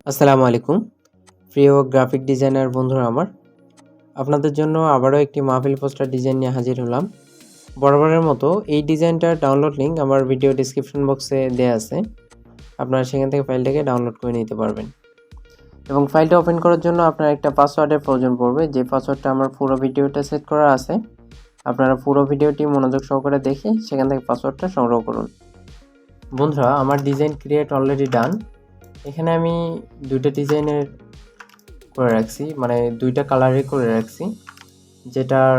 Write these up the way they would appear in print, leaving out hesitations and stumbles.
আসসালামু আলাইকুম প্রিয় গ্রাফিক ডিজাইনার বন্ধুরা আমার আপনাদের জন্য আবারও একটি মাহফিল পোস্টার ডিজাইন নিয়ে হাজির হলাম। বরাবরের মতো এই ডিজাইনটার ডাউনলোড লিঙ্ক আমার ভিডিও ডেসক্রিপশন বক্সে দেওয়া আছে, আপনারা সেখান থেকে ফাইলটাকে ডাউনলোড করে নিতে পারবেন। এবং ফাইলটা ওপেন করার জন্য আপনার একটা পাসওয়ার্ডের প্রয়োজন পড়বে, যে পাসওয়ার্ডটা আমার পুরো ভিডিওটা সেট করা আছে। আপনারা পুরো ভিডিওটি মনোযোগ সহকারে দেখে সেখান থেকে পাসওয়ার্ডটা সংগ্রহ করুন। বন্ধুরা, আমার ডিজাইন ক্রিয়েট অলরেডি ডান। এখানে আমি দুইটা ডিজাইনের করে রাখছি, মানে দুইটা কালারে করে রাখছি, যেটার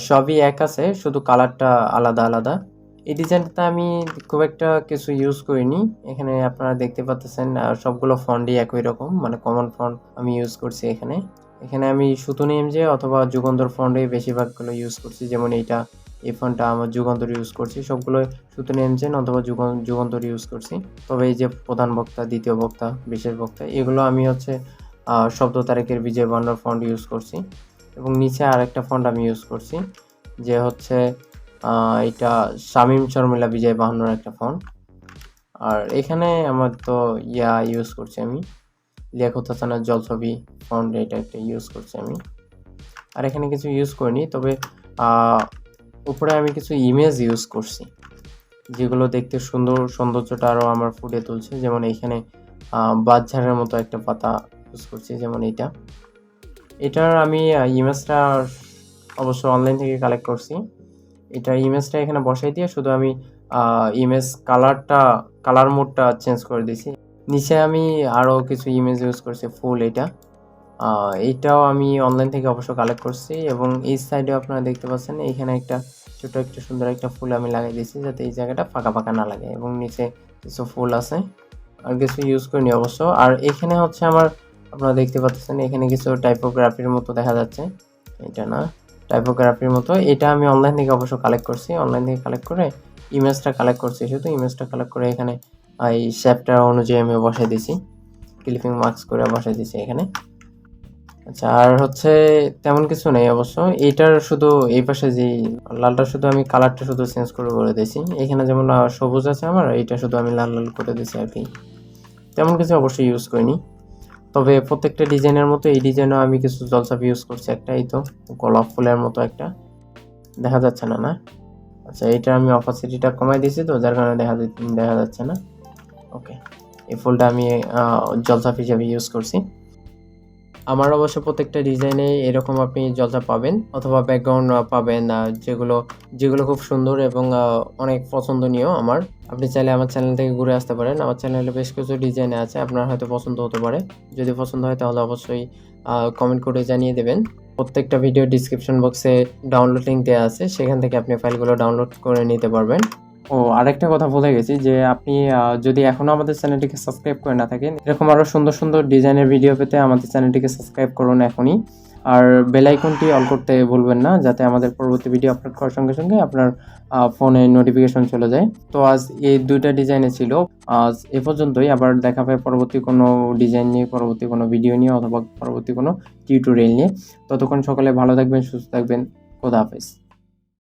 সবই এক আছে, শুধু কালারটা আলাদা আলাদা। এই ডিজাইনটা আমি খুব একটা কিছু ইউজ করিনি। এখানে আপনারা দেখতে পাচ্ছেন সবগুলো ফন্টই একই রকম, মানে কমন ফন্ট আমি ইউজ করছি। এখানে আমি সুতুনি এমজে অথবা যুগন্ধর ফন্টই বেশিরভাগগুলো ইউজ করছি। যেমন এই ফন্টটা আমার যুগন্ধর ইউজ করছি, সবগুলো সুতুনি এমজেন অথবা যুগন্ধর ইউজ করছি। তবে এই যে প্রধান বক্তা, দ্বিতীয় বক্তা, বিশেষ বক্তা, এগুলো আমি শব্দ তারিখের বিজয় বান্নার ফন্ট ইউজ করছি। এবং নিচে আরেকটা ফন্ট আমি ইউজ করছি, যে এটা শামীম শর্মিলা বিজয় বাহান্নর একটা ফন্ট। আর এখানে আমার ইউজ করছি আমি লিয়াকত হাসানের জলছবি ফন্ট, এটা একটা ইউজ করছি আমি। আর এখানে কিছু ইউজ করিনি, তবে উপরে আমি কিছু ইমেজ ইউজ করছি, যেগুলো দেখতে সৌন্দর্যটা আরও আমার ফুটিয়ে তুলছে। যেমন এইখানে বাঁশঝাড়ের মতো একটা পাতা ইউজ করছি, যেমন এটার আমি ইমেজটা অবশ্য অনলাইন থেকে কালেক্ট করছি। এটার ইমেজটা এখানে বসাই দিয়ে শুধু আমি ইমেজ কালার মোডটা চেঞ্জ করে দিয়েছি। নিচে আমি আরও কিছু ইমেজ ইউজ করছি, ফুল এইটাও আমি অনলাইন থেকে অবশ্য কালেক্ট করছি। এবং এই সাইডে আপনারা দেখতে পাচ্ছেন এইখানে একটা সুন্দর একটা ফুল আমি লাগাই দিয়েছি, যাতে এই জায়গাটা ফাঁকা না লাগে। এবং নিচে কিছু ফুল আছে, আর কিছু ইউজ করিনি অবশ্য। আর এখানে আপনারা দেখতে পাচ্ছেন এখানে কিছু টাইপোগ্রাফির মতো দেখা যাচ্ছে, এটা না টাইপোগ্রাফির মতো। এটা আমি অনলাইন থেকে অবশ্য কালেক্ট করছি। অনলাইন থেকে কালেক্ট করে ইমেজটা কালেক্ট করছি, শুধু ইমেজটা কালেক্ট করে এখানে এই শেপটা অনুযায়ী আমি বসাই দিয়েছি, ক্লিপিং মার্কস করে বসাই দিয়েছি এখানে। আচ্ছা, আর তেমন কিছু নেই অবশ্য। এইটার শুধু এই পাশে যে লালটা, শুধু আমি কালারটা শুধু চেঞ্জ করে দিয়েছি। এখানে যেমন সবুজ আছে আমার, এইটা শুধু আমি লাল করে দিয়েছি আর কি। তেমন কিছু অবশ্যই ইউজ করিনি। তবে প্রত্যেকটা ডিজাইনের মতো এই ডিজাইনও আমি কিছু জলছাপ ইউজ করছি। এই তো গোলাপ ফুলের মতো একটা দেখা যাচ্ছে না। আচ্ছা, এইটা আমি অপাসিটিটা কমাই দিয়েছি, তো যার কারণে দেখা যাচ্ছে না। ওকে, এই ফুলটা আমি জলছাপ হিসেবে ইউজ করছি। আমার অবশ্য প্রত্যেকটা ডিজাইনে এরকম আপনি জলছাপ পাবেন, অথবা ব্যাকগ্রাউন্ড পাবেন, যেগুলো খুব সুন্দর এবং অনেক পছন্দনীয় আমার। আপনি চাইলে আমার চ্যানেল থেকে ঘুরে আসতে পারেন। আমার চ্যানেলে বেশ কিছু ডিজাইনে আছে, আপনার হয়তো পছন্দ হতে পারে। যদি পছন্দ হয় তাহলে অবশ্যই কমেন্ট করে জানিয়ে দেবেন। প্রত্যেকটা ভিডিও ডিসক্রিপশন বক্সে ডাউনলোড লিঙ্ক দেওয়া আছে, সেখান থেকে আপনি ফাইলগুলো ডাউনলোড করে নিতে পারবেন। আরেকটা কথা বলে গেছি, যে আপনি যদি এখনও আমাদের চ্যানেলটিকে সাবস্ক্রাইব করে না থাকেন, এরকম আরও সুন্দর ডিজাইনের ভিডিও পেতে আমাদের চ্যানেলটিকে সাবস্ক্রাইব করুন এখনই। আর বেল আইকনটি অল করতে ভুলবেন না, যাতে আমাদের পরবর্তী ভিডিও আপলোড করার সঙ্গে সঙ্গে আপনার ফোনে নোটিফিকেশন চলে যায়। তো আজ এই দুইটা ডিজাইনে ছিল। আজ এ পর্যন্তই। আবার দেখা হবে পরবর্তী কোনো ডিজাইন নিয়ে, পরবর্তী কোনো ভিডিও নিয়ে, অথবা পরবর্তী কোনো টিউটোরিয়াল নিয়ে। ততক্ষণ সকলে ভালো থাকবেন, সুস্থ থাকবেন। খোদা হাফেজ।